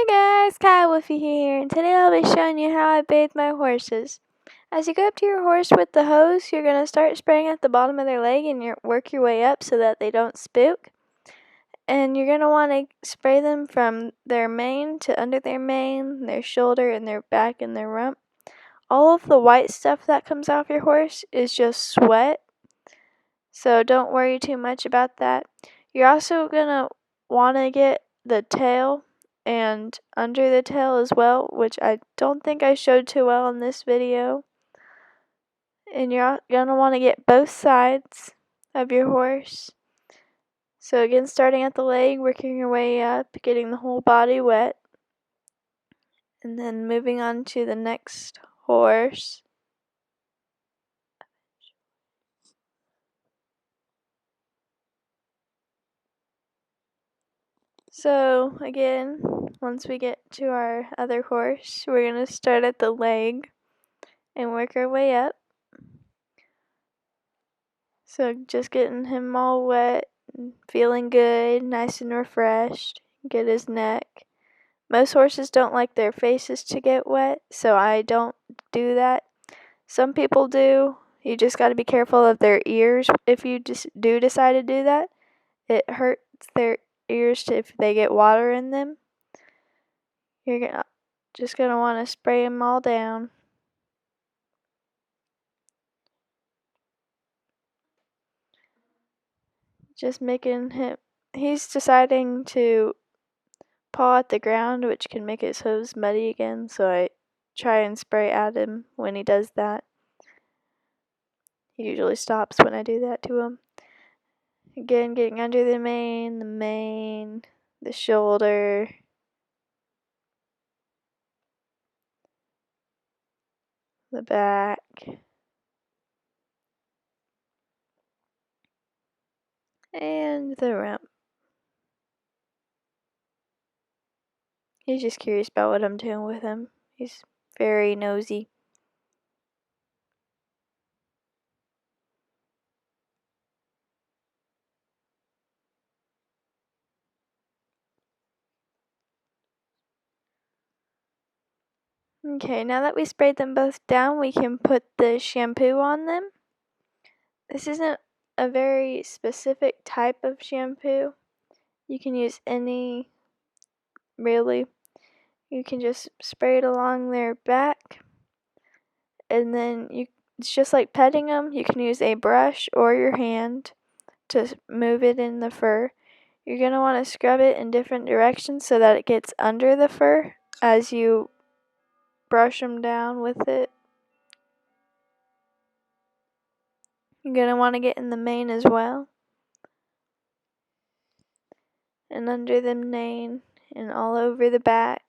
Hey guys, Kyle Wolfie here, and today I'll be showing you how I bathe my horses. As you go up to your horse with the hose, you're going to start spraying at the bottom of their leg and work your way up so that they don't spook. And you're going to want to spray them from their mane to under their mane, their shoulder, and their back and their rump. All of the white stuff that comes off your horse is just sweat, so don't worry too much about that. You're also going to want to get the tail and under the tail as well, which I don't think I showed too well in this video. And you're going to want to get both sides of your horse. So again, starting at the leg, working your way up, getting the whole body wet, and then moving on to the next horse. So again, once we get to our other horse, we're going to start at the leg and work our way up. So just getting him all wet and feeling good, nice and refreshed. Get his neck. Most horses don't like their faces to get wet, so I don't do that. Some people do. You just got to be careful of their ears if you just do decide to do that. It hurts their ears if they get water in them. You're just going to want to spray them all down. Just making him, he's deciding to paw at the ground, which can make his hose muddy again, so I try and spray at him when he does that. He usually stops when I do that to him. Again, getting under the mane, the shoulder, the back, and the rump. He's just curious about what I'm doing with him. He's very nosy. Okay, now that we sprayed them both down, we can put the shampoo on them. This isn't a very specific type of shampoo. You can use any, really. You can just spray it along their back, and then it's just like petting them. You can use a brush or your hand to move it in the fur. You're going to want to scrub it in different directions so that it gets under the fur as you brush them down with it. You're going to want to get in the mane as well, and under the mane, and all over the back.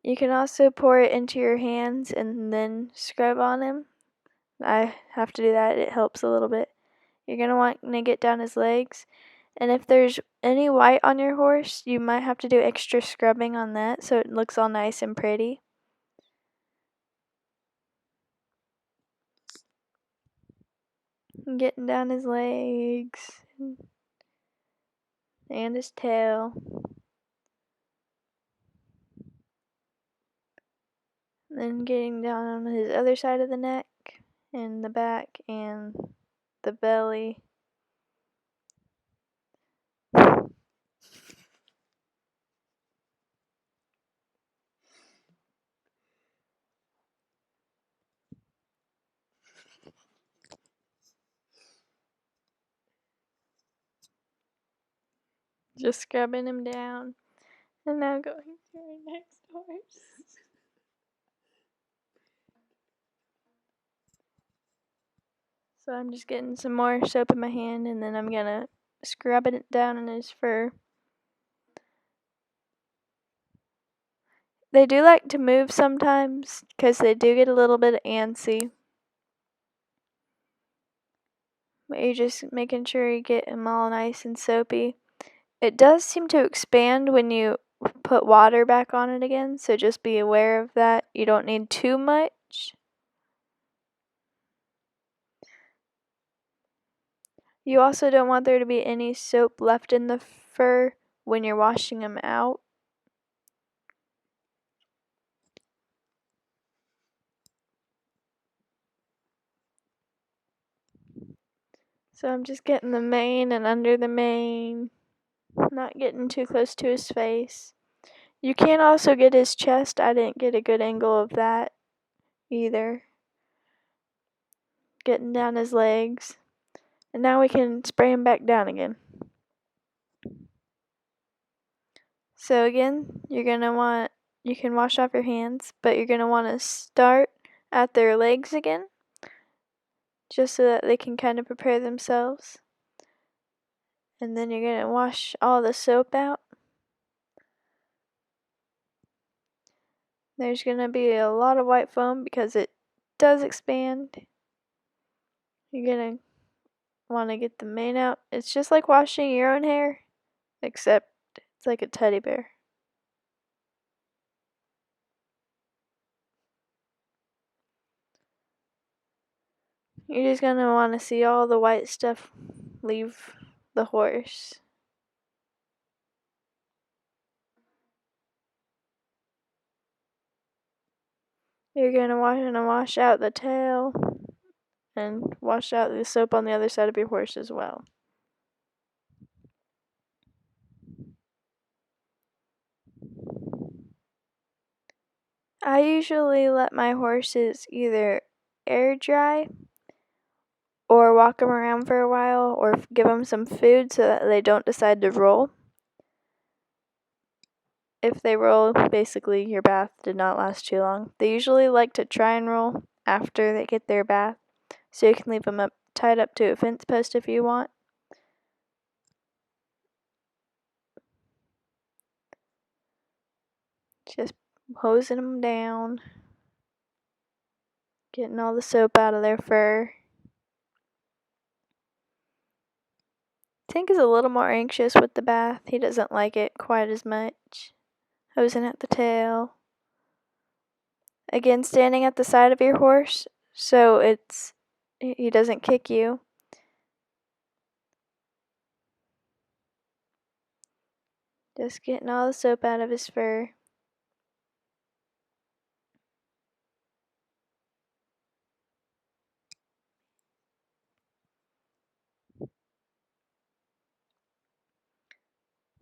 You can also pour it into your hands and then scrub on him. I have to do that, it helps a little bit. You're going to want to get down his legs. And if there's any white on your horse, you might have to do extra scrubbing on that so it looks all nice and pretty. And getting down his legs and his tail. And then getting down on his other side of the neck and the back and the belly. Just scrubbing him down. And now going to our next horse. So I'm just getting some more soap in my hand, and then I'm gonna scrub it down in his fur. They do like to move sometimes because they do get a little bit antsy. But you're just making sure you get them all nice and soapy. It does seem to expand when you put water back on it again, so just be aware of that. You don't need too much. You also don't want there to be any soap left in the fur when you're washing them out. So I'm just getting the mane and under the mane, not getting too close to his face. You can also get his chest. I didn't get a good angle of that either. Getting down his legs. And now we can spray him back down again. So again, you can wash off your hands, but you're going to want to start at their legs again, just so that they can kind of prepare themselves. And then you're going to wash all the soap out. There's going to be a lot of white foam because it does expand. You're going to want to get the mane out. It's just like washing your own hair, except it's like a teddy bear. You're just going to want to see all the white stuff leave the horse. You're going to wash out the tail and wash out the soap on the other side of your horse as well. I usually let my horses either air dry or walk them around for a while or give them some food so that they don't decide to roll. If they roll, basically your bath did not last too long. They usually like to try and roll after they get their bath, so you can leave them tied up to a fence post if you want. Just hosing them down, getting all the soap out of their fur. Tank is a little more anxious with the bath. He doesn't like it quite as much. Hosing at the tail. Again, standing at the side of your horse so he doesn't kick you. Just getting all the soap out of his fur.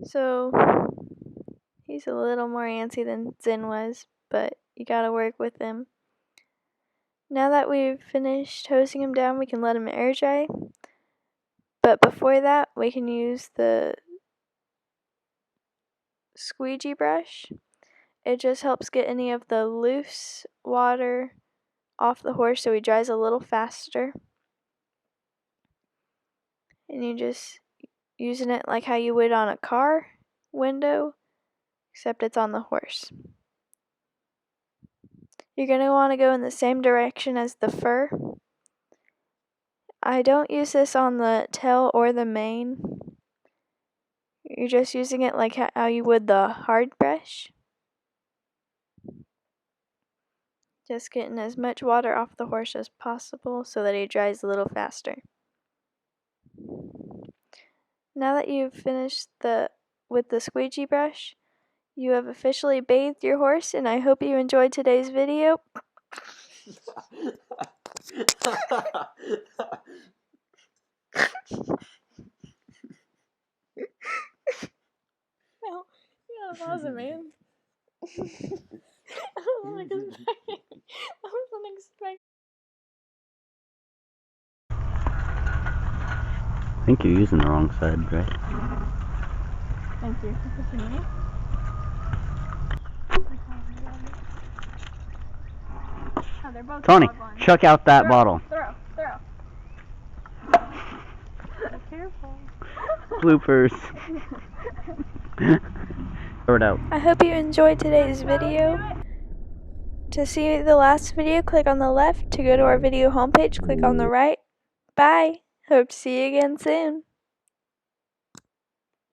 So, he's a little more antsy than Zen was, but you gotta work with him. Now that we've finished hosing him down, we can let him air dry. But before that, we can use the squeegee brush. It just helps get any of the loose water off the horse so he dries a little faster. And you just using it like how you would on a car window, except it's on the horse. You're going to want to go in the same direction as the fur. I don't use this on the tail or the mane. You're just using it like how you would the hard brush. Just getting as much water off the horse as possible so that he dries a little faster. Now that you've finished with the squeegee brush, you have officially bathed your horse, and I hope you enjoyed today's video. No, you gotta pause it, man. I wasn't expecting. I think you're using the wrong side, right? Thank you for pushing me. Oh, Tony, chuck out that bottle. Throw. Be careful. Bloopers. Throw it out. I hope you enjoyed today's video. To see the last video, click on the left. To go to our video homepage, click on the right. Bye. Hope to see you again soon.